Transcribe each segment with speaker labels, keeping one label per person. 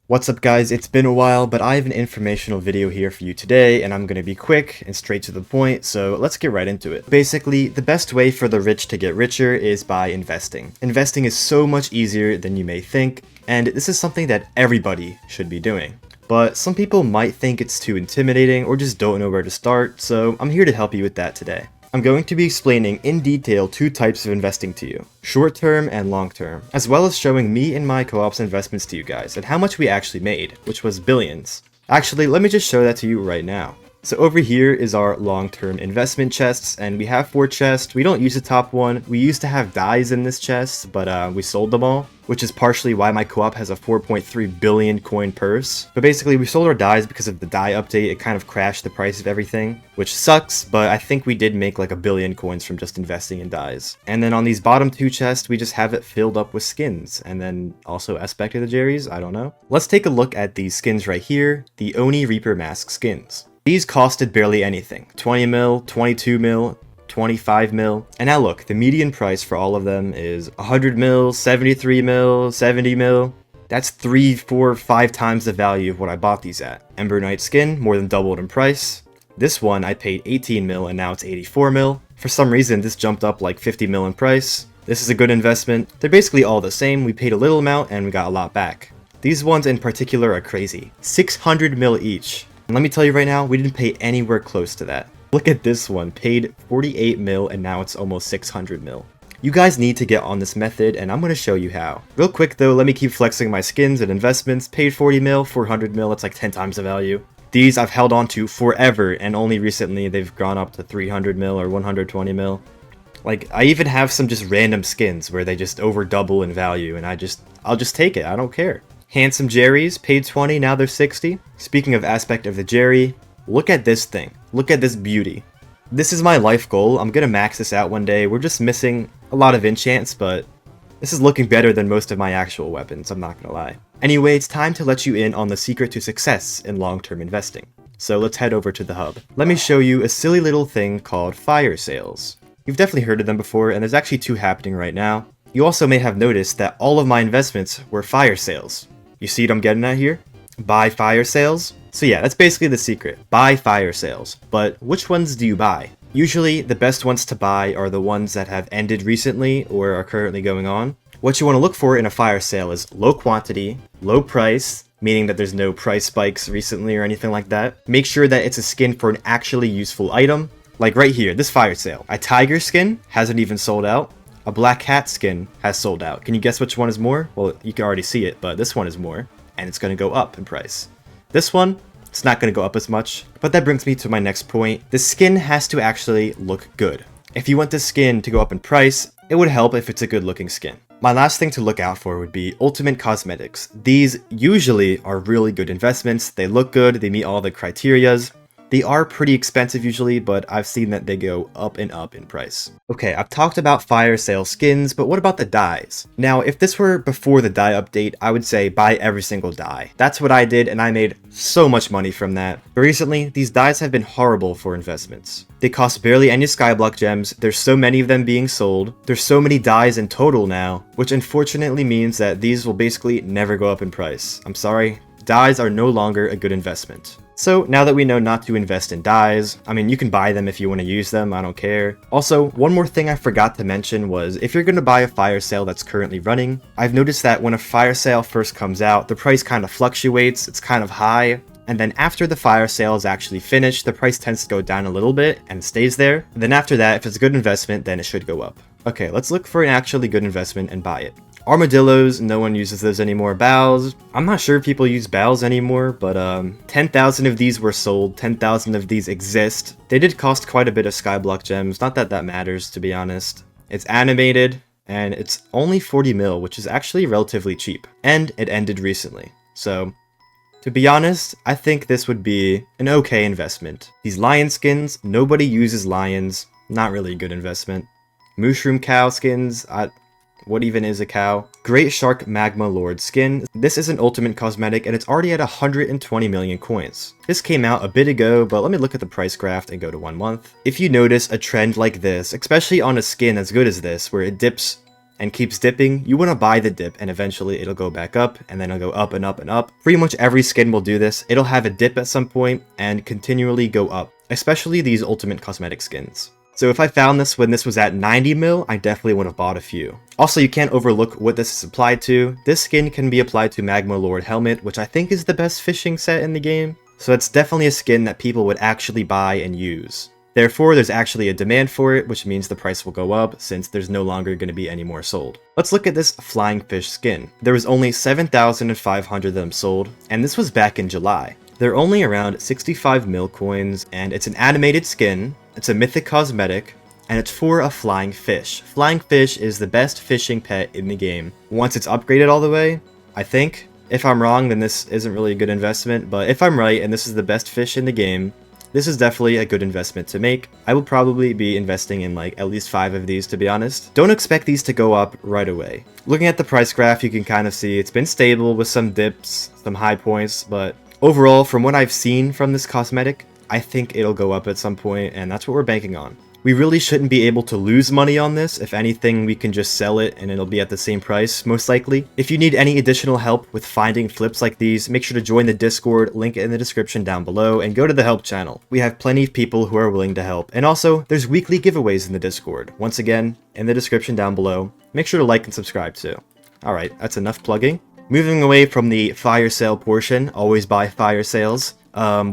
Speaker 1: What's up guys, it's been a while, but I have an informational video here for you today, and I'm going to be quick and straight to the point, so let's get right into it. Basically, the best way for the rich to get richer is by investing. Investing is so much easier than you may think, and this is something that everybody should be doing. But some people might think it's too intimidating or just don't know where to start, so I'm here to help you with that today. I'm going to be explaining in detail two types of investing to you, short-term and long-term, as well as showing me and my co-op's investments to you guys and how much we actually made, which was billions. Actually, let me just show that to you right now. So over here is our long-term investment chests, and we have 4 chests. We don't use the top one. We used to have dies in this chest, but we sold them all, which is partially why my co-op has a 4.3 billion coin purse. But basically, we sold our dies because of the die update. It kind of crashed the price of everything, which sucks, but I think we did make like a billion coins from just investing in dies. And then on these bottom 2 chests, we just have it filled up with skins, and then also aspect of the Jerry's, I don't know. Let's take a look at these skins right here, the Oni Reaper Mask skins. These costed barely anything, 20 mil, 22 mil, 25 mil, and now look, the median price for all of them is 100 mil, 73 mil, 70 mil. That's 3, 4, 5 times the value of what I bought these at. Ember Knight skin, more than doubled in price. This one I paid 18 mil and now it's 84 mil. For some reason this jumped up like 50 mil in price. This is a good investment. They're basically all the same, we paid a little amount and we got a lot back. These ones in particular are crazy, 600 mil each. And let me tell you right now, we didn't pay anywhere close to that. Look at this one, paid 48 mil and now it's almost 600 mil. You guys need to get on this method and I'm going to show you how. Real quick though, let me keep flexing my skins and investments. Paid 40 mil, 400 mil, it's like 10 times the value. These I've held on to forever and only recently they've gone up to 300 mil or 120 mil. Like, I even have some just random skins where they just over double in value and I'll just take it, I don't care. Handsome Jerry's, paid 20, now they're 60. Speaking of aspect of the Jerry, look at this thing. Look at this beauty. This is my life goal. I'm gonna max this out one day. We're just missing a lot of enchants, but this is looking better than most of my actual weapons, I'm not gonna lie. Anyway, it's time to let you in on the secret to success in long-term investing. So let's head over to the hub. Let me show you a silly little thing called fire sales. You've definitely heard of them before, and there's actually 2 happening right now. You also may have noticed that all of my investments were fire sales. You see what I'm getting at here? Buy fire sales? So yeah, that's basically the secret. Buy fire sales. But which ones do you buy? Usually, the best ones to buy are the ones that have ended recently or are currently going on. What you want to look for in a fire sale is low quantity, low price, meaning that there's no price spikes recently or anything like that. Make sure that it's a skin for an actually useful item. Like right here, this fire sale. A tiger skin hasn't even sold out. A black cat skin has sold out. Can you guess which one is more? Well, you can already see it, but this one is more, and it's going to go up in price. This one, it's not going to go up as much, but that brings me to my next point. The skin has to actually look good. If you want the skin to go up in price, it would help if it's a good looking skin. My last thing to look out for would be Ultimate Cosmetics. These usually are really good investments. They look good, they meet all the criterias. They are pretty expensive usually, but I've seen that they go up and up in price. Okay, I've talked about fire sale skins, but what about the dies? Now, if this were before the die update, I would say buy every single die. That's what I did, and I made so much money from that. But recently, these dies have been horrible for investments. They cost barely any Skyblock gems, there's so many of them being sold, there's so many dies in total now, which unfortunately means that these will basically never go up in price. I'm sorry, dies are no longer a good investment. So now that we know not to invest in dies, I mean, you can buy them if you want to use them, I don't care. Also, one more thing I forgot to mention was if you're going to buy a fire sale that's currently running, I've noticed that when a fire sale first comes out, the price kind of fluctuates, it's kind of high, and then after the fire sale is actually finished, the price tends to go down a little bit and stays there. And then after that, if it's a good investment, then it should go up. Okay, let's look for an actually good investment and buy it. Armadillos, no one uses those anymore. Bows, I'm not sure if people use bows anymore, but 10,000 of these were sold, 10,000 of these exist. They did cost quite a bit of Skyblock gems, not that that matters to be honest. It's animated, and it's only 40 mil, which is actually relatively cheap. And it ended recently, so to be honest, I think this would be an okay investment. These lion skins, nobody uses lions, not really a good investment. Mushroom cow skins, what even is a cow? Great Shark Magma Lord skin. This is an ultimate cosmetic and it's already at 120 million coins. This came out a bit ago, but let me look at the price graph and go to 1 month. If you notice a trend like this, especially on a skin as good as this, where it dips and keeps dipping, you want to buy the dip, and eventually it'll go back up, and then it'll go up and up and up. Pretty much every skin will do this. It'll have a dip at some point and continually go up, especially these ultimate cosmetic skins. So if I found this when this was at 90 mil, I definitely would have bought a few. Also, you can't overlook what this is applied to. This skin can be applied to Magma Lord Helmet, which I think is the best fishing set in the game. So it's definitely a skin that people would actually buy and use. Therefore, there's actually a demand for it, which means the price will go up since there's no longer going to be any more sold. Let's look at this flying fish skin. There was only 7,500 of them sold, and this was back in July. They're only around 65 mil coins, and it's an animated skin, it's a mythic cosmetic, and it's for a flying fish. Flying fish is the best fishing pet in the game. Once it's upgraded all the way, I think. If I'm wrong, then this isn't really a good investment, but if I'm right and this is the best fish in the game, this is definitely a good investment to make. I will probably be investing in like at least 5 of these, to be honest. Don't expect these to go up right away. Looking at the price graph, you can kind of see it's been stable with some dips, some high points, but overall, from what I've seen from this cosmetic, I think it'll go up at some point, and that's what we're banking on. We really shouldn't be able to lose money on this. If anything, we can just sell it and it'll be at the same price, most likely. If you need any additional help with finding flips like these, make sure to join the Discord, link in the description down below, and go to the help channel. We have plenty of people who are willing to help. And also, there's weekly giveaways in the Discord. Once again, in the description down below. Make sure to like and subscribe too. Alright, that's enough plugging. Moving away from the fire sale portion, always buy fire sales.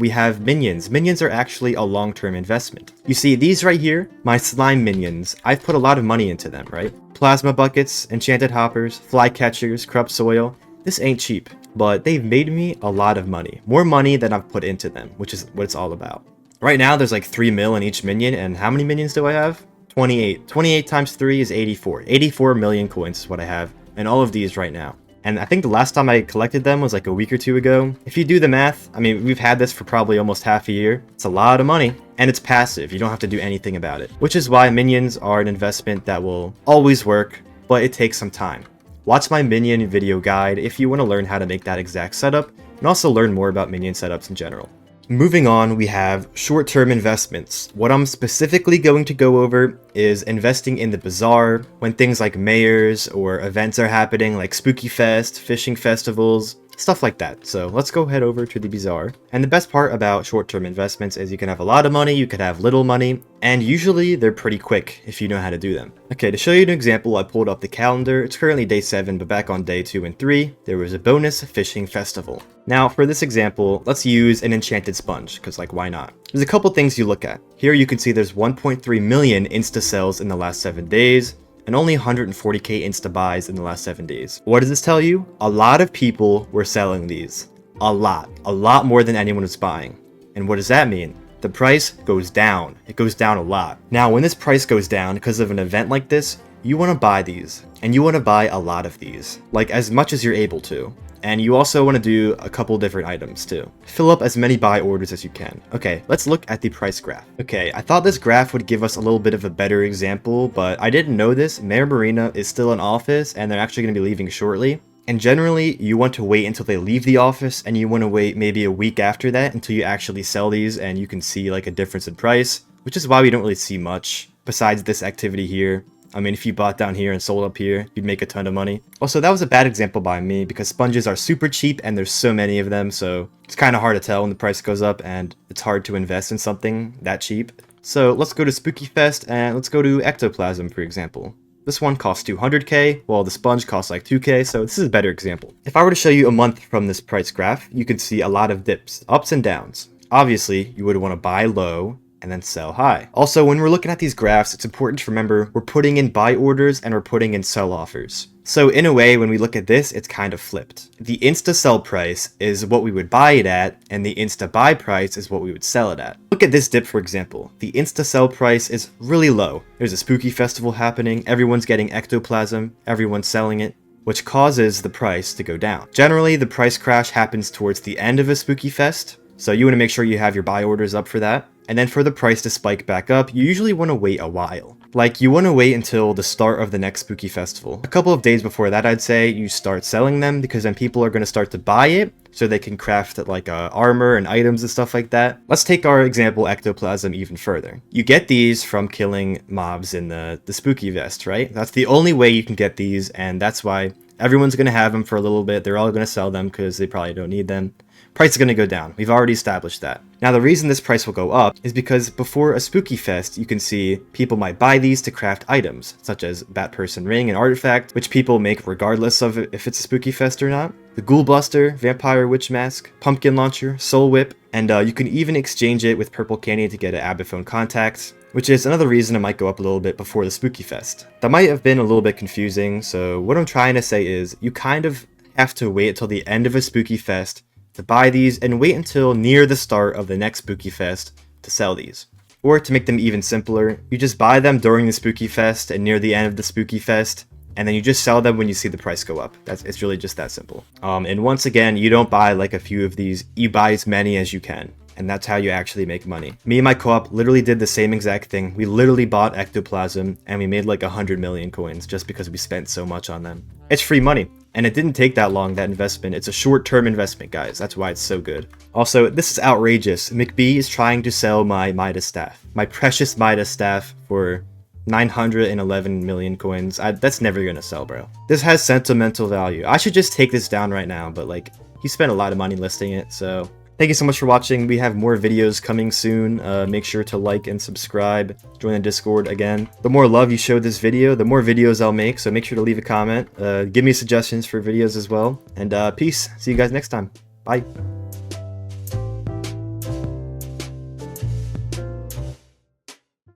Speaker 1: We have minions. Minions are actually a long-term investment. You see, these right here, my slime minions, I've put a lot of money into them, right? Plasma buckets, enchanted hoppers, flycatchers, corrupt soil. This ain't cheap, but they've made me a lot of money. More money than I've put into them, which is what it's all about. Right now, there's like 3 mil in each minion, and how many minions do I have? 28. 28 times 3 is 84. 84 million coins is what I have, and all of these right now. And I think the last time I collected them was like a week or 2 ago. If you do the math, I mean, we've had this for probably almost half a year. It's a lot of money, and it's passive. You don't have to do anything about it, which is why minions are an investment that will always work, but it takes some time. Watch my minion video guide if you want to learn how to make that exact setup, and also learn more about minion setups in general. Moving on, we have short-term investments. What I'm specifically going to go over is investing in the bazaar when things like mayors or events are happening, like Spooky Fest, fishing festivals, stuff like that. So let's go head over to the bazaar. And the best part about short-term investments is you can have a lot of money, you could have little money, and usually they're pretty quick if you know how to do them. Okay, to show you an example, I pulled up the calendar. It's currently day 7, but back on day 2 and 3, there was a bonus fishing festival. Now, for this example, let's use an enchanted sponge, because like, why not? There's a couple things you look at. Here you can see there's 1.3 million insta sales in the last 7 days, and only 140k insta buys in the last 7 days. What does this tell you? A lot of people were selling these. A lot more than anyone was buying. And what does that mean? The price goes down. It goes down a lot. Now, when this price goes down because of an event like this, you want to buy these, and you want to buy a lot of these, like as much as you're able to. And you also want to do a couple different items too. Fill up as many buy orders as you can. Okay, let's look at the price graph. Okay, I thought this graph would give us a little bit of a better example, but I didn't know this. Mayor Marina is still in office, and they're actually going to be leaving shortly. And generally, you want to wait until they leave the office, and you want to wait maybe a week after that until you actually sell these, and you can see like a difference in price, which is why we don't really see much besides this activity here. I mean, if you bought down here and sold up here, you'd make a ton of money. Also, that was a bad example by me because sponges are super cheap and there's so many of them, so it's kind of hard to tell when the price goes up and it's hard to invest in something that cheap. So let's go to Spooky Fest and let's go to Ectoplasm, for example. This one costs 200k, while the sponge costs like 2k, so this is a better example. If I were to show you a month from this price graph, you could see a lot of dips, ups and downs. Obviously, you would want to buy low and then sell high. Also, when we're looking at these graphs, it's important to remember we're putting in buy orders and we're putting in sell offers. So in a way, when we look at this, it's kind of flipped. The insta sell price is what we would buy it at, and the insta buy price is what we would sell it at. Look at this dip, for example. The insta sell price is really low. There's a spooky festival happening, everyone's getting ectoplasm, everyone's selling it, which causes the price to go down. Generally, the price crash happens towards the end of a spooky fest, so you want to make sure you have your buy orders up for that. And then for the price to spike back up, you usually want to wait a while. Like, you want to wait until the start of the next spooky festival. A couple of days before that, I'd say, you start selling them, because then people are going to start to buy it, so they can craft like armor and items and stuff like that. Let's take our example ectoplasm even further. You get these from killing mobs in the spooky vest, right? That's the only way you can get these, and that's why everyone's going to have them for a little bit. They're all going to sell them because they probably don't need them. Price is going to go down. We've already established that. Now, the reason this price will go up is because before a spooky fest, you can see people might buy these to craft items, such as Bat Person Ring and Artifact, which people make regardless of if it's a spooky fest or not. The Ghoul Buster, Vampire Witch Mask, Pumpkin Launcher, Soul Whip, and you can even exchange it with Purple Candy to get an Abaphone Contact, which is another reason it might go up a little bit before the spooky fest. That might have been a little bit confusing, so what I'm trying to say is you kind of have to wait until the end of a spooky fest to buy these, and wait until near the start of the next spooky fest to sell these. Or to make them even simpler, you just buy them during the spooky fest and near the end of the spooky fest, and then you just sell them when you see the price go up. It's really just that simple. And once again, you don't buy like a few of these, you buy as many as you can. And that's how you actually make money. Me and my co-op literally did the same exact thing. We literally bought ectoplasm and we made like 100 million coins just because we spent so much on them. It's free money. And it didn't take that long, that investment. It's a short-term investment, guys. That's why it's so good. Also, this is outrageous. McBee is trying to sell my Midas staff. My precious Midas staff for 911 million coins. That's never gonna sell, bro. This has sentimental value. I should just take this down right now, but like, he spent a lot of money listing it, so... Thank you so much for watching. We have more videos coming soon. Make sure to like and subscribe. Join the Discord again. The more love you show this video, the more videos I'll make, so make sure to leave a comment. Give me suggestions for videos as well. And peace. See you guys next time. Bye.